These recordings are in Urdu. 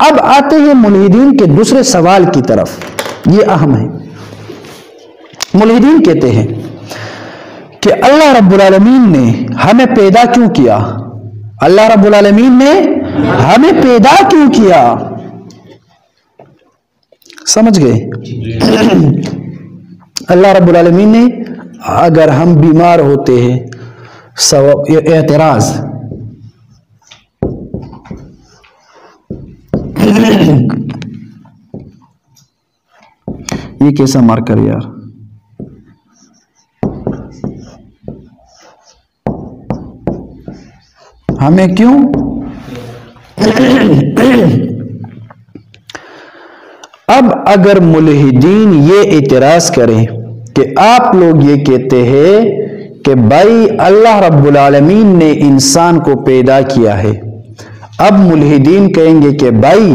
اب آتے ہیں ملحدین کے دوسرے سوال کی طرف، یہ اہم ہے۔ ملحدین کہتے ہیں کہ اللہ رب العالمین نے ہمیں پیدا کیوں کیا؟ اللہ رب العالمین نے ہمیں پیدا کیوں کیا؟ سمجھ گئے؟ اللہ رب العالمین نے اگر ہم بیمار ہوتے ہیں، اعتراض، یہ کیسا مارکر یار، ہمیں کیوں؟ اب اگر ملحدین یہ اعتراض کریں کہ آپ لوگ یہ کہتے ہیں کہ بھائی اللہ رب العالمین نے انسان کو پیدا کیا ہے، اب ملحدین کہیں گے کہ بھائی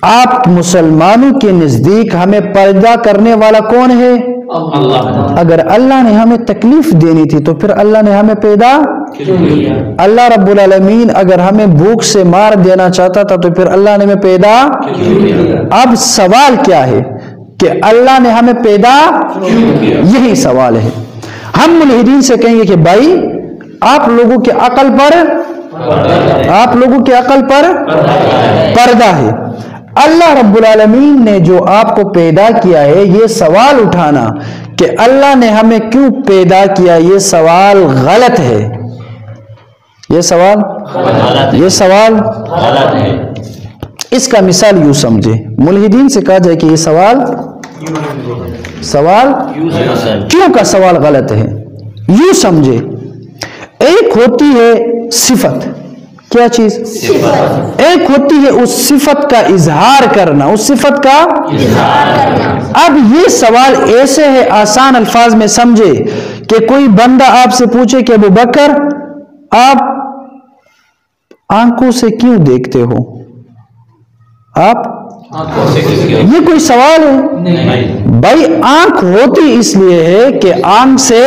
آپ مسلمانوں کے نزدیک ہمیں پیدا کرنے والا کون ہے؟ اللہ۔ اگر اللہ نے ہمیں تکلیف دینی تھی تو پھر اللہ نے ہمیں پیدا کیوں کیا؟ اللہ رب العالمین اگر ہمیں بھوک سے مار دینا چاہتا تھا تو پھر اللہ نے ہمیں پیدا کیوں کیا؟ اب سوال کیا ہے کہ اللہ نے ہمیں پیدا کیوں کیا؟ یہی سوال ہے۔ ہم ملحدین سے کہیں گے کہ بھائی آپ لوگوں کے عقل پر پردہ ہے۔ اللہ رب العالمین نے جو آپ کو پیدا کیا ہے، یہ سوال اٹھانا کہ اللہ نے ہمیں کیوں پیدا کیا، یہ سوال غلط ہے۔ یہ سوال غلط ہے۔ اس کا مثال یوں سمجھے، ملحدین سے کہا جائے کہ یہ سوال کیوں کا سوال غلط ہے، یوں سمجھے، ایک ہوتی ہے صفت، کیا چیز؟ ایک ہوتی ہے اس صفت کا اظہار کرنا، اس صفت کا اب یہ سوال ایسے ہے، آسان الفاظ میں سمجھے کہ کوئی بندہ آپ سے پوچھے کہ ابو بکر آپ آنکھوں سے کیوں دیکھتے ہو؟ آپ یہ کوئی سوال ہے؟ بھائی آنکھ ہوتی اس لیے ہے کہ آنکھ سے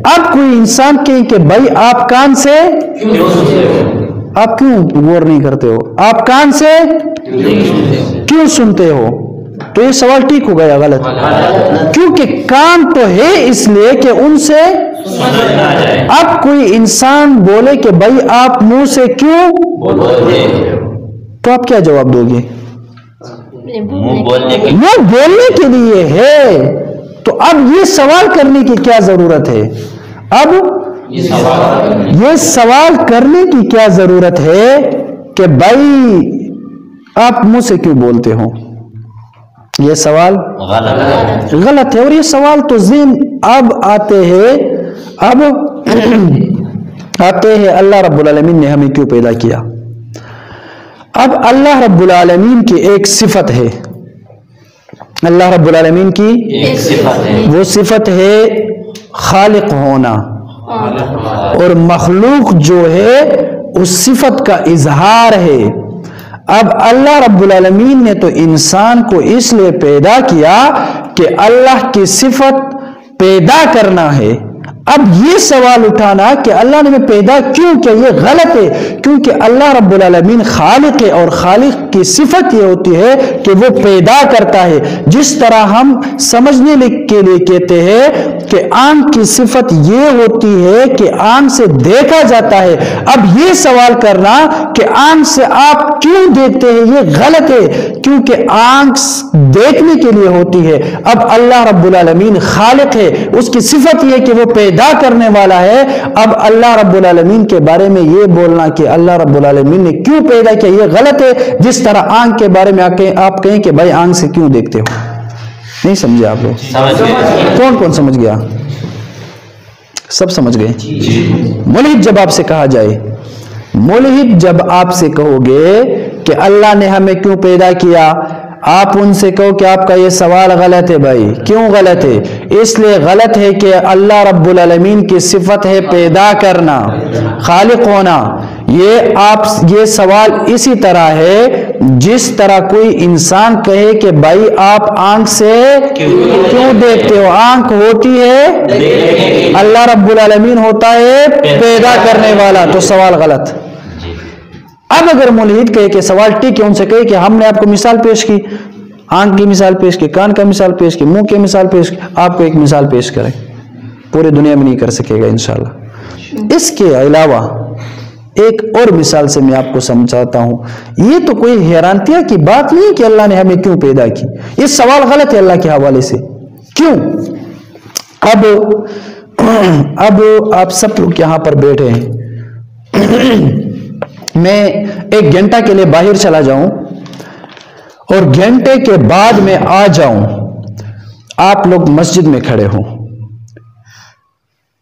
اب کوئی انسان کہے کہ بھائی آپ کان سے آپ کیوں غور نہیں کرتے ہو، آپ کان سے کیوں سنتے ہو، تو یہ سوال ٹھیک ہو گیا غلط، کیونکہ کان تو ہے اس لیے کہ ان سے اب کوئی انسان بولے کہ بھائی آپ منہ سے کیوں، تو آپ کیا جواب دو گے؟ وہ بولنے کے لیے ہے، تو اب یہ سوال کرنے کی کیا ضرورت ہے؟ اب یہ سوال کرنے کی کیا ضرورت ہے کہ بھائی آپ منہ سے کیوں بولتے ہو؟ یہ سوال غلط ہے، اور یہ سوال تو ذہن اب آتے ہیں اللہ رب العالمین نے ہمیں کیوں پیدا کیا۔ اب اللہ رب العالمین کی ایک صفت ہے، اللہ رب العالمین کی ایک صفت ہے، وہ صفت ہے خالق ہونا، اور مخلوق جو ہے اس صفت کا اظہار ہے۔ اب اللہ رب العالمین نے تو انسان کو اس لیے پیدا کیا کہ اللہ کی صفت پیدا کرنا ہے۔ اب یہ سوال اٹھانا کہ اللہ نے ہمیں پیدا کیوں کیا، یہ غلط ہے، کیونکہ اللہ رب العالمین خالق ہے، اور خالق کی صفت یہ ہوتی ہے کہ وہ پیدا کرتا ہے۔ جس طرح ہم سمجھنے کے لیے کہتے ہیں کہ آنکھ کی صفت یہ ہوتی ہے کہ آنکھ سے دیکھا جاتا ہے، اب یہ سوال کرنا کہ آنکھ سے آپ کیوں دیکھتے ہیں، یہ غلط ہے، کیونکہ آنکھ دیکھنے کے لیے ہوتی ہے۔ اب اللہ رب العالمین خالق ہے، اس کی صفت یہ کہ وہ پیدا کرنے والا ہے۔ اب اللہ رب العالمین کے بارے میں یہ بولنا کہ اللہ رب العالمین نے کیوں پیدا کیا، یہ غلط ہے۔ جس طرح آنکھ کے بارے میں آپ کہیں کہ بھائی آنکھ سے کیوں دیکھتے ہو، نہیں سمجھے آپ لوگ؟ کون سمجھ گیا؟ سب سمجھ گئے؟ ملحد جب آپ سے کہا جائے، ملحد جب آپ سے کہو گے کہ اللہ نے ہمیں کیوں پیدا کیا، آپ ان سے کہو کہ آپ کا یہ سوال غلط ہے۔ بھائی کیوں غلط ہے؟ اس لیے غلط ہے کہ اللہ رب العالمین کی صفت ہے پیدا کرنا، خالق ہونا۔ یہ سوال اسی طرح ہے جس طرح کوئی انسان کہے کہ بھائی آپ آنکھ سے کیوں دیکھتے ہو، آنکھ ہوتی ہے، اللہ رب العالمین ہوتا ہے پیدا کرنے والا، تو سوال غلط۔ اب اگر ملحد کہے کہ سوال ٹھیک ہے، ان سے کہے کہ ہم نے آپ کو مثال پیش کی، آنکھ کی مثال پیش کی، کان کا مثال پیش کی، منہ کی مثال پیش کی، آپ کو ایک مثال پیش کریں، پورے دنیا میں نہیں کر سکے گا انشاءاللہ۔ اس کے علاوہ ایک اور مثال سے میں آپ کو سمجھاتا ہوں، یہ تو کوئی حیرانتیہ کی بات نہیں کہ اللہ نے ہمیں کیوں پیدا کی، یہ سوال غلط ہے اللہ کے حوالے سے۔ کیوں؟ اب آپ سب لوگ یہاں پر بیٹھے ہیں، میں ایک گھنٹہ کے لیے باہر چلا جاؤں اور گھنٹے کے بعد میں آ جاؤں، آپ لوگ مسجد میں کھڑے ہوں،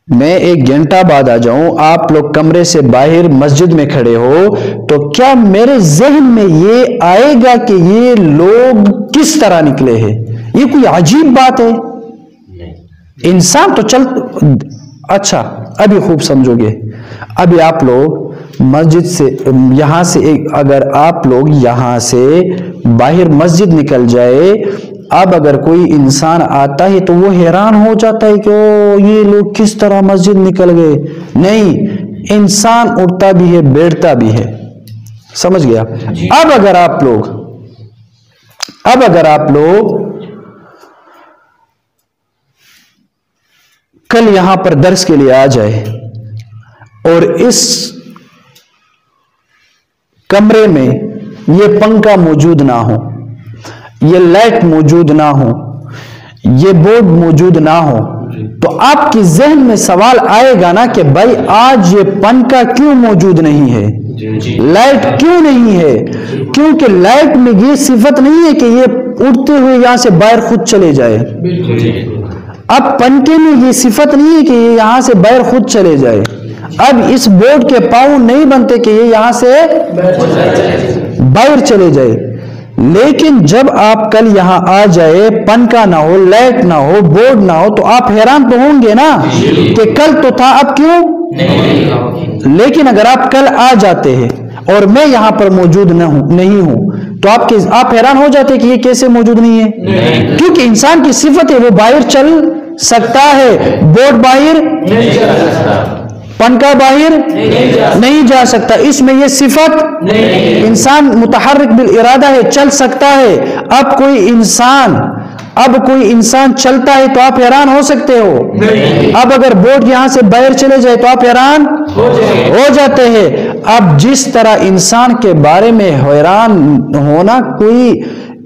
میں ایک گھنٹہ بعد آ جاؤں، آپ لوگ کمرے سے باہر مسجد میں کھڑے ہو، تو کیا میرے ذہن میں یہ آئے گا کہ یہ لوگ کس طرح نکلے ہیں؟ یہ کوئی عجیب بات ہے؟ انسان تو اچھا ابھی خوب سمجھو گے، ابھی آپ لوگ مسجد سے یہاں سے اگر آپ لوگ یہاں سے باہر مسجد نکل جائے، اب اگر کوئی انسان آتا ہے تو وہ حیران ہو جاتا ہے کہ یہ لوگ کس طرح مسجد نکل گئے؟ نہیں، انسان اٹھتا بھی ہے بیٹھتا بھی ہے، سمجھ گیا؟ اب اگر آپ لوگ کل یہاں پر درس کے لیے آ جائے اور اس کمرے میں یہ پنکھا موجود نہ ہو، یہ لائٹ موجود نہ ہو، یہ بورڈ موجود نہ ہو، تو آپ کی ذہن میں سوال آئے گا نا کہ بھائی آج یہ پنکھا کیوں موجود نہیں ہے، لائٹ کیوں نہیں ہے؟ کیونکہ لائٹ میں یہ صفت نہیں ہے کہ یہ اڑتے ہوئے یہاں سے باہر خود چلے جائے، اب پنکھے میں یہ صفت نہیں ہے کہ یہ یہاں سے باہر خود چلے جائے، اب اس بورڈ کے پاؤں نہیں بنتے کہ یہ یہاں سے باہر چلے جائے۔ لیکن جب آپ کل یہاں آ جائے، پنکھا نہ ہو، لائٹ نہ ہو، بورڈ نہ ہو، تو آپ حیران تو ہوں گے نا کہ کل تو تھا اب کیوں لیکن اگر آپ کل آ جاتے ہیں اور میں یہاں پر موجود نہیں ہوں تو آپ حیران ہو جاتے کہ یہ کیسے موجود نہیں ہے؟ کیونکہ انسان کی صفت ہے وہ باہر چل سکتا ہے، بورڈ باہر پنکھا باہر نہیں جا سکتا، اس میں یہ صفت انسان متحرک بالارادہ ہے، چل سکتا ہے۔ اب کوئی انسان چلتا ہے تو آپ حیران ہو سکتے ہو، اب اگر بورڈ یہاں سے باہر چلے جائے تو آپ حیران ہو جاتے ہیں۔ اب جس طرح انسان کے بارے میں حیران ہونا کوئی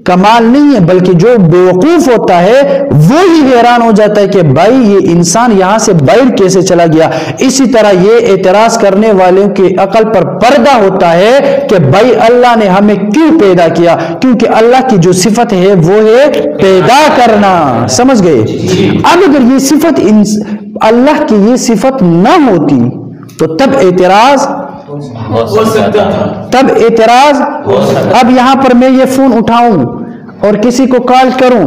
کمال نہیں ہے، بلکہ جو بیوقوف ہوتا ہے وہی حیران ہو جاتا ہے کہ بھائی یہ انسان یہاں سے باہر کیسے چلا گیا۔ اسی طرح یہ اعتراض کرنے والوں کی عقل پر پردہ ہوتا ہے کہ بھائی اللہ نے ہمیں کیوں پیدا کیا؟ کیونکہ اللہ کی جو صفت ہے وہ ہے پیدا کرنا، سمجھ گئے؟ اب اگر یہ صفت اللہ کی یہ صفت نہ ہوتی تو تب اعتراض اب یہاں پر میں یہ فون اٹھاؤں اور کسی کو کال کروں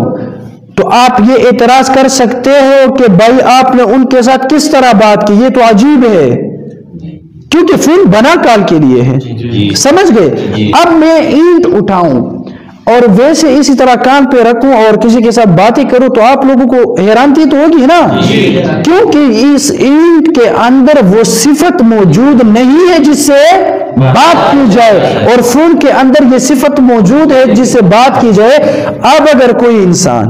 تو آپ یہ اعتراض کر سکتے ہو کہ بھائی آپ نے ان کے ساتھ کس طرح بات کی، یہ تو عجیب ہے، کیونکہ فون بنا کال کے لیے ہے، سمجھ گئے؟ اب میں اینٹ اٹھاؤں اور ویسے اسی طرح کان پہ رکھوں اور کسی کے ساتھ باتیں کروں تو آپ لوگوں کو حیرانتی تو ہوگی نا، کیونکہ اس اینٹ کے اندر وہ صفت موجود نہیں ہے جس سے بات کی جائے، اور فون کے اندر یہ صفت موجود ہے جس سے بات کی جائے۔ اب اگر کوئی انسان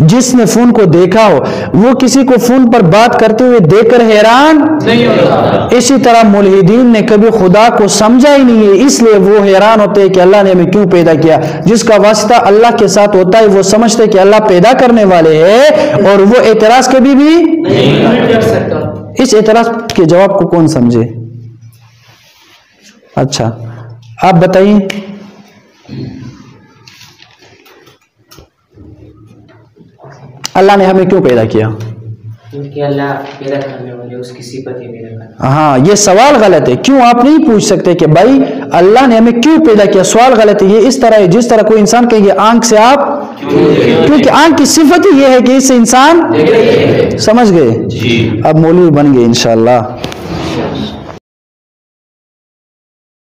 جس نے فون کو دیکھا ہو وہ کسی کو فون پر بات کرتے ہوئے دیکھ کر حیران نہیں ہوتا، اسی طرح ملحدین نے کبھی خدا کو سمجھا ہی نہیں ہے، اس لیے وہ حیران ہوتے ہیں کہ اللہ نے ہمیں کیوں پیدا کیا۔ جس کا واسطہ اللہ کے ساتھ ہوتا ہے وہ سمجھتے کہ اللہ پیدا کرنے والے ہیں، اور وہ اعتراض کبھی بھی نہیں کر سکتا۔ اس اعتراض کے جواب کو کون سمجھے؟ اچھا آپ بتائیے، اللہ نے ہمیں کیوں پیدا کیا؟ کیونکہ اللہ پیدا کرنے والے اس کی صفت ہے پیدا کرنا۔ ہاں یہ سوال غلط ہے، کیوں آپ نہیں پوچھ سکتے کہ بھائی اللہ نے ہمیں کیوں پیدا کیا؟ سوال غلط ہے، یہ اس طرح ہے جس طرح کوئی انسان کہے گی آنکھ سے آپ، کیونکہ آنکھ کی صفت ہی یہ ہے کہ اس سے انسان، سمجھ گئے؟ اب مولوی بن گئے انشاءاللہ۔